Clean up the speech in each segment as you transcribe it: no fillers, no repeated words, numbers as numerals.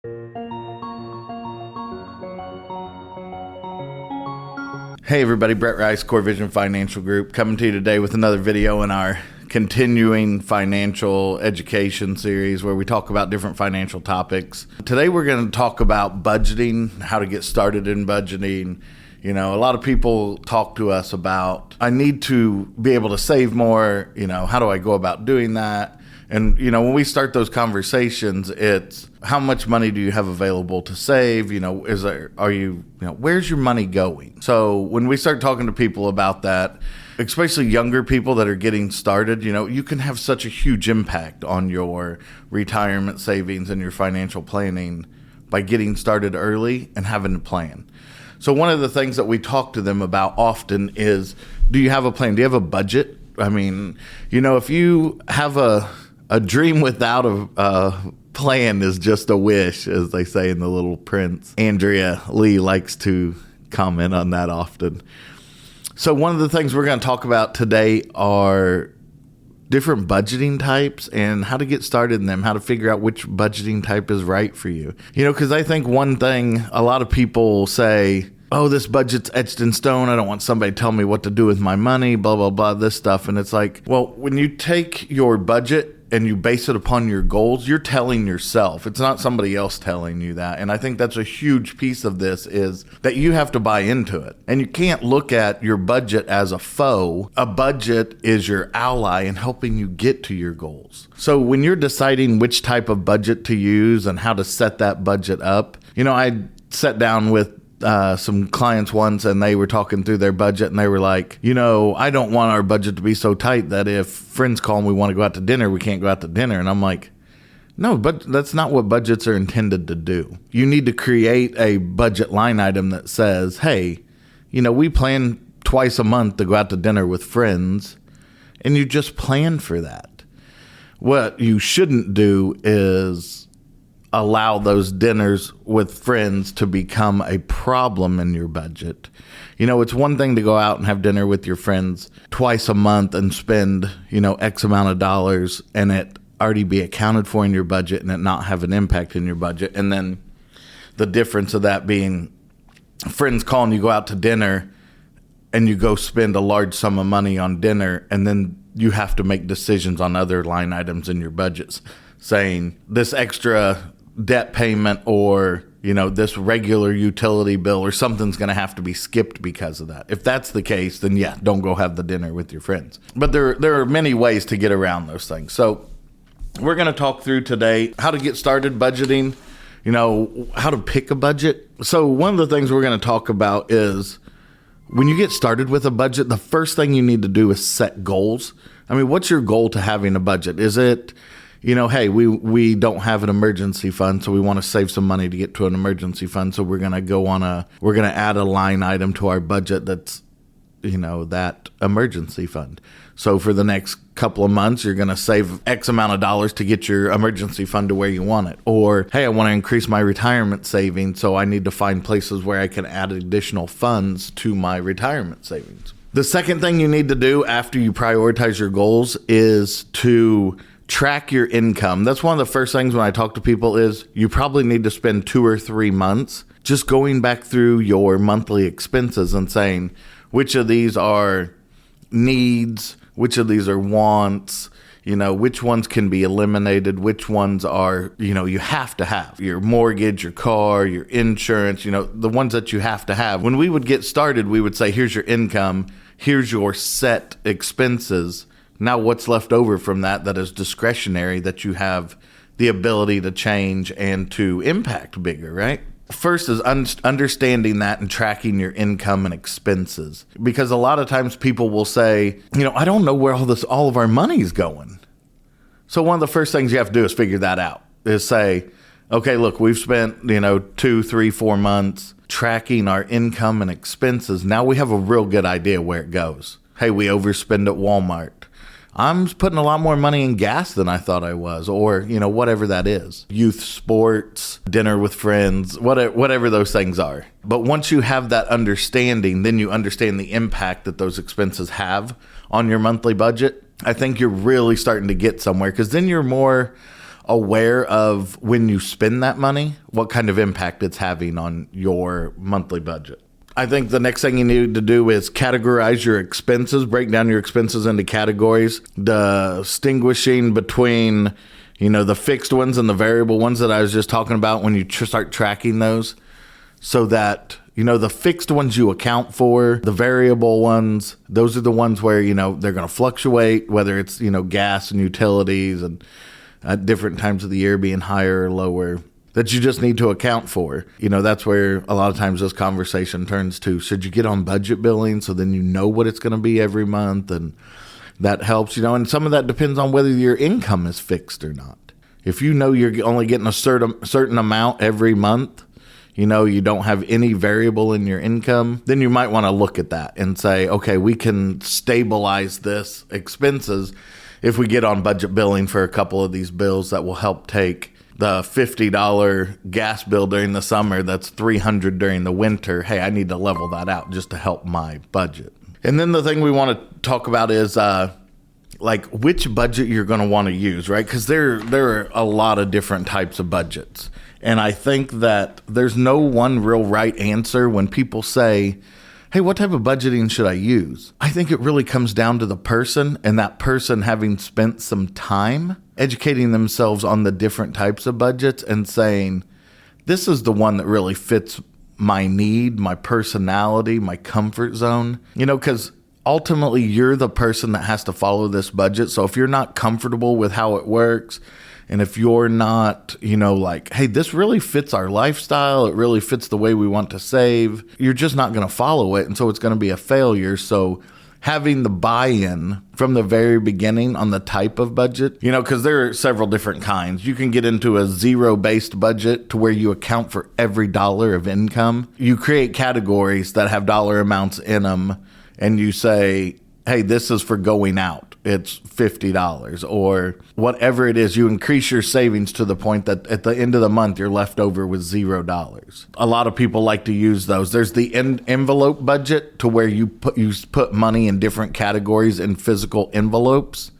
Hey everybody, Brett Rice, coreVISION Financial Group, coming to you today with another video in our continuing financial education series where we talk about different financial topics. Today we're going to talk about budgeting, how to get started in budgeting. You know, a lot of people talk to us about, I need to be able to save more, how do I go about doing that? And, when we start those conversations, it's how much money do you have available to save? Where's your money going? So when we start talking to people about that, especially younger people that are getting started, you can have such a huge impact on your retirement savings and your financial planning by getting started early and having a plan. So one of the things that we talk to them about often is, do you have a plan? Do you have a budget? I mean, if you have a dream without a plan is just a wish, as they say in The Little Prince. Andrea Lee likes to comment on that often. So one of the things we're going to talk about today are different budgeting types and how to get started in them, how to figure out which budgeting type is right for you. Because I think one thing a lot of people say, oh, this budget's etched in stone. I don't want somebody to tell me what to do with my money, blah, blah, blah, this stuff. And it's like, well, when you take your budget and you base it upon your goals, you're telling yourself. It's not somebody else telling you that. And I think that's a huge piece of this, is that you have to buy into it. And you can't look at your budget as a foe. A budget is your ally in helping you get to your goals. So when you're deciding which type of budget to use and how to set that budget up, I sat down with some clients once, and they were talking through their budget, and they were like, I don't want our budget to be so tight that if friends call and we want to go out to dinner, we can't go out to dinner. And I'm like, no, but that's not what budgets are intended to do. You need to create a budget line item that says, hey, we plan twice a month to go out to dinner with friends, and you just plan for that. What you shouldn't do is allow those dinners with friends to become a problem in your budget. It's one thing to go out and have dinner with your friends twice a month and spend, X amount of dollars, and it already be accounted for in your budget and it not have an impact in your budget. And then the difference of that being friends call and you go out to dinner and you go spend a large sum of money on dinner, and then you have to make decisions on other line items in your budgets, saying this extra debt payment or, this regular utility bill or something's going to have to be skipped because of that. If that's the case, then yeah, don't go have the dinner with your friends. But there are many ways to get around those things. So we're going to talk through today how to get started budgeting, how to pick a budget. So one of the things we're going to talk about is when you get started with a budget, the first thing you need to do is set goals. I mean, what's your goal to having a budget? Is it, hey, we don't have an emergency fund, so we want to save some money to get to an emergency fund. So we're going to add a line item to our budget that's, that emergency fund. So for the next couple of months, you're going to save X amount of dollars to get your emergency fund to where you want it. Or, hey, I want to increase my retirement savings, so I need to find places where I can add additional funds to my retirement savings. The second thing you need to do after you prioritize your goals is to track your income. That's one of the first things when I talk to people is you probably need to spend 2 or 3 months just going back through your monthly expenses and saying which of these are needs, which of these are wants, which ones can be eliminated, which ones are, you have to have. Your mortgage, your car, your insurance, the ones that you have to have. When we would get started, we would say, here's your income, here's your set expenses. Now what's left over from that is discretionary that you have the ability to change and to impact bigger, right? First is understanding that and tracking your income and expenses. Because a lot of times people will say, I don't know where all of our money's going. So one of the first things you have to do is figure that out, is say, okay, look, we've spent, 2, 3, 4 months tracking our income and expenses. Now we have a real good idea where it goes. Hey, we overspend at Walmart. I'm putting a lot more money in gas than I thought I was, or, whatever that is. Youth sports, dinner with friends, whatever those things are. But once you have that understanding, then you understand the impact that those expenses have on your monthly budget. I think you're really starting to get somewhere, because then you're more aware of when you spend that money, what kind of impact it's having on your monthly budget. I think the next thing you need to do is categorize your expenses, break down your expenses into categories, distinguishing between, the fixed ones and the variable ones that I was just talking about when you start tracking those, so that, the fixed ones you account for, the variable ones, those are the ones where, they're going to fluctuate, whether it's, gas and utilities and at different times of the year being higher or lower, that you just need to account for. That's where a lot of times this conversation turns to, should you get on budget billing so then you know what it's going to be every month, and that helps, and some of that depends on whether your income is fixed or not. If you know you're only getting a certain amount every month, you don't have any variable in your income, then you might want to look at that and say, okay, we can stabilize this expenses if we get on budget billing for a couple of these bills that will help take the $50 gas bill during the summer that's $300 during the winter. Hey, I need to level that out just to help my budget. And then the thing we want to talk about is which budget you're going to want to use, right? Because there are a lot of different types of budgets. And I think that there's no one real right answer when people say, hey, what type of budgeting should I use? I think it really comes down to the person, and that person having spent some time educating themselves on the different types of budgets and saying, this is the one that really fits my need, my personality, my comfort zone. Because ultimately you're the person that has to follow this budget. So if you're not comfortable with how it works, and if you're not, hey, this really fits our lifestyle, it really fits the way we want to save, you're just not going to follow it. And so it's going to be a failure. So having the buy-in from the very beginning on the type of budget, because there are several different kinds. You can get into a zero-based budget to where you account for every dollar of income. You create categories that have dollar amounts in them, and you say, hey, this is for going out. It's $50 or whatever it is. You increase your savings to the point that at the end of the month, you're left over with $0. A lot of people like to use those. There's the envelope budget to where you put money in different categories in physical envelopes.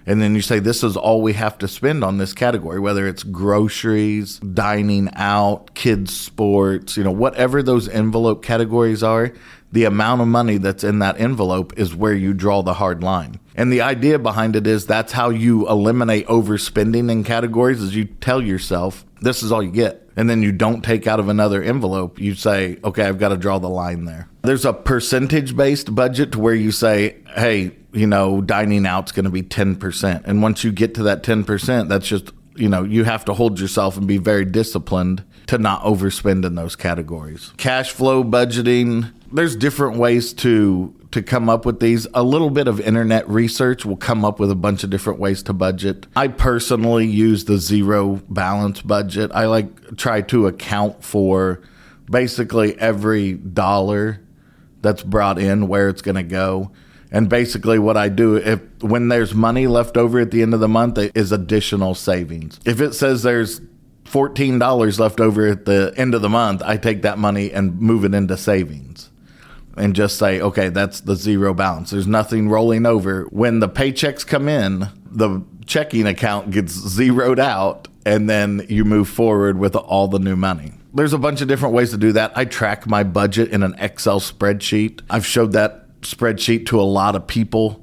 And then you say, this is all we have to spend on this category, whether it's groceries, dining out, kids' sports, whatever those envelope categories are, the amount of money that's in that envelope is where you draw the hard line. And the idea behind it is that's how you eliminate overspending in categories, is you tell yourself, this is all you get. And then you don't take out of another envelope. You say, okay, I've got to draw the line there. There's a percentage-based budget to where you say, hey, dining out's going to be 10%. And once you get to that 10%, that's just, you have to hold yourself and be very disciplined to not overspend in those categories. Cash flow budgeting, there's different ways to come up with these. A little bit of internet research will come up with a bunch of different ways to budget. I personally use the zero balance budget. I try to account for basically every dollar that's brought in, where it's going to go. And basically what I do, when there's money left over at the end of the month, it is additional savings. If it says there's $14 left over at the end of the month, I take that money and move it into savings and just say, okay, that's the zero balance. There's nothing rolling over. When the paychecks come in, the checking account gets zeroed out, and then you move forward with all the new money. There's a bunch of different ways to do that. I track my budget in an Excel spreadsheet. I've showed that spreadsheet to a lot of people.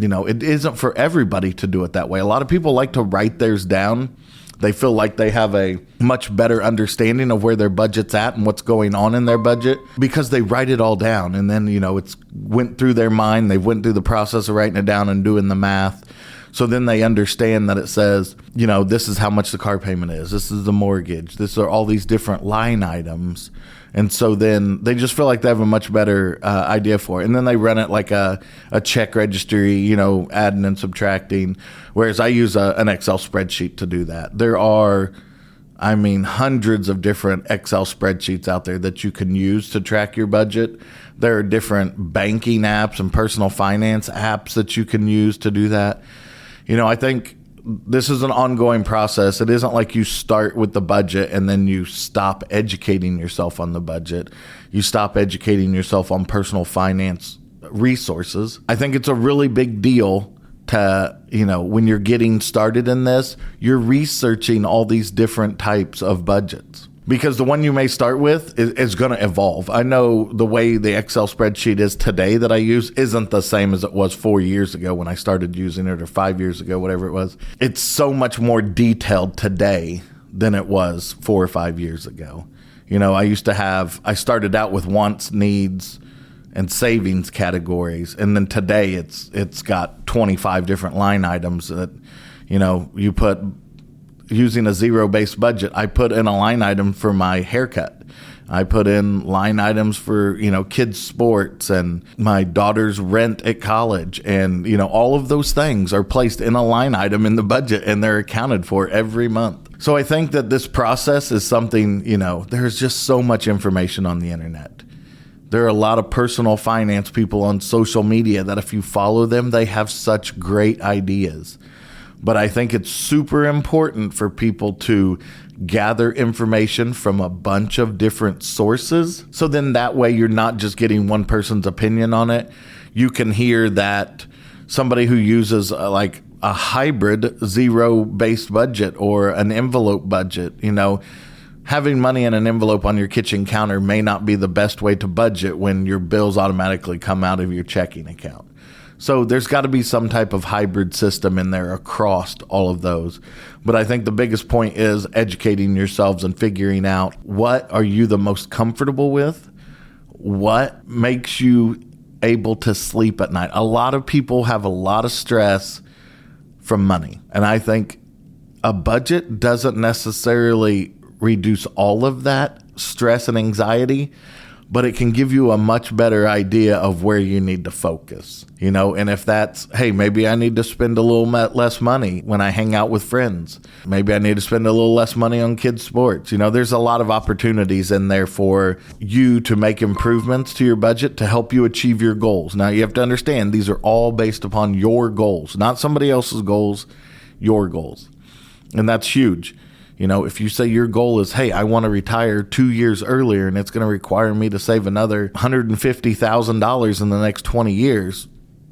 It isn't for everybody to do it that way. A lot of people like to write theirs down. They feel like they have a much better understanding of where their budget's at and what's going on in their budget because they write it all down. And then, it's went through their mind. They went through the process of writing it down and doing the math. So then they understand that it says, this is how much the car payment is. This is the mortgage. This are all these different line items. And so then they just feel like they have a much better idea for it. And then they run it like a check registry, adding and subtracting, whereas I use an Excel spreadsheet to do that. There are, hundreds of different Excel spreadsheets out there that you can use to track your budget. There are different banking apps and personal finance apps that you can use to do that. I think this is an ongoing process. It isn't like you start with the budget and then you stop educating yourself on the budget. You stop educating yourself on personal finance resources. I think it's a really big deal to, when you're getting started in this, you're researching all these different types of budgets. Because the one you may start with is going to evolve. I know the way the Excel spreadsheet is today that I use isn't the same as it was 4 years ago when I started using it, or 5 years ago, whatever it was. It's so much more detailed today than it was 4 or 5 years ago. I started out with wants, needs, and savings categories. And then today it's got 25 different line items that, you put. Using a zero-based budget, I put in a line item for my haircut. I put in line items for, kids' sports and my daughter's rent at college. And, all of those things are placed in a line item in the budget, and they're accounted for every month. So I think that this process is something, there's just so much information on the internet. There are a lot of personal finance people on social media that if you follow them, they have such great ideas. But I think it's super important for people to gather information from a bunch of different sources. So then that way you're not just getting one person's opinion on it. You can hear that somebody who uses a hybrid zero-based budget or an envelope budget, having money in an envelope on your kitchen counter may not be the best way to budget when your bills automatically come out of your checking account. So there's got to be some type of hybrid system in there across all of those. But I think the biggest point is educating yourselves and figuring out what are you the most comfortable with? What makes you able to sleep at night? A lot of people have a lot of stress from money. And I think a budget doesn't necessarily reduce all of that stress and anxiety, but it can give you a much better idea of where you need to focus, and if that's, hey, maybe I need to spend a little less money when I hang out with friends. Maybe I need to spend a little less money on kids' sports. There's a lot of opportunities in there for you to make improvements to your budget to help you achieve your goals. Now, you have to understand these are all based upon your goals, not somebody else's goals, your goals. And that's huge. If you say your goal is, hey, I want to retire 2 years earlier and it's going to require me to save another $150,000 in the next 20 years,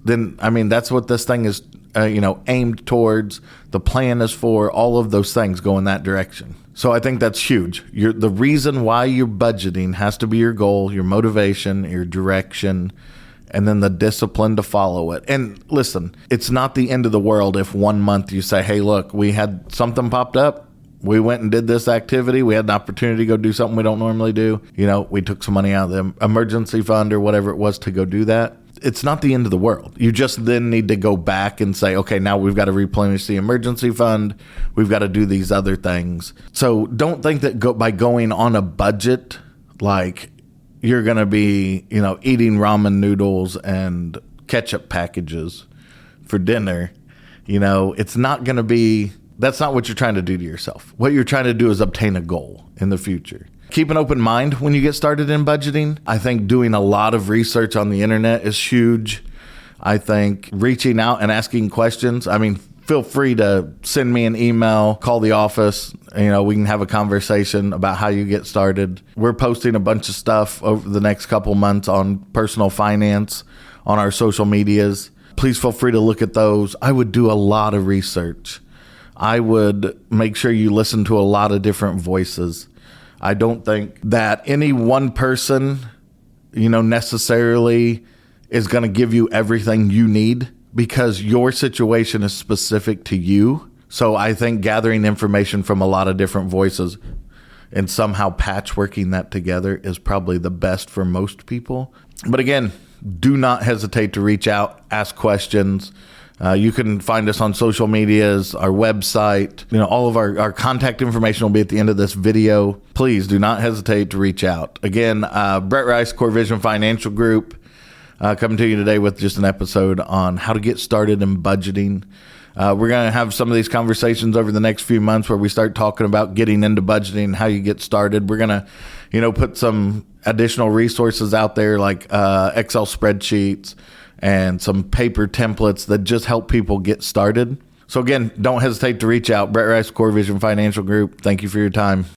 then, that's what this thing is, aimed towards. The plan is for all of those things go in that direction. So I think that's huge. The reason why you're budgeting has to be your goal, your motivation, your direction, and then the discipline to follow it. And listen, it's not the end of the world if 1 month you say, hey, look, we had something popped up. We went and did this activity. We had an opportunity to go do something we don't normally do. We took some money out of the emergency fund or whatever it was to go do that. It's not the end of the world. You just then need to go back and say, okay, now we've got to replenish the emergency fund. We've got to do these other things. So don't think that by going on a budget, like you're going to be, eating ramen noodles and ketchup packages for dinner. It's not going to be... That's not what you're trying to do to yourself. What you're trying to do is obtain a goal in the future. Keep an open mind when you get started in budgeting. I think doing a lot of research on the internet is huge. I think reaching out and asking questions. Feel free to send me an email, call the office. We can have a conversation about how you get started. We're posting a bunch of stuff over the next couple months on personal finance on our social medias. Please feel free to look at those. I would do a lot of research. I would make sure you listen to a lot of different voices. I don't think that any one person, necessarily is going to give you everything you need because your situation is specific to you. So I think gathering information from a lot of different voices and somehow patchworking that together is probably the best for most people. But again, do not hesitate to reach out, ask questions. You can find us on social medias, our website, all of our contact information will be at the end of this video. Please do not hesitate to reach out. Again, Brett Rice, coreVISION Financial Group, coming to you today with just an episode on how to get started in budgeting. We're going to have some of these conversations over the next few months where we start talking about getting into budgeting, how you get started. We're going to, put some additional resources out there like Excel spreadsheets and some paper templates that just help people get started. So again, don't hesitate to reach out. Brett Rice, coreVISION Financial Group. Thank you for your time.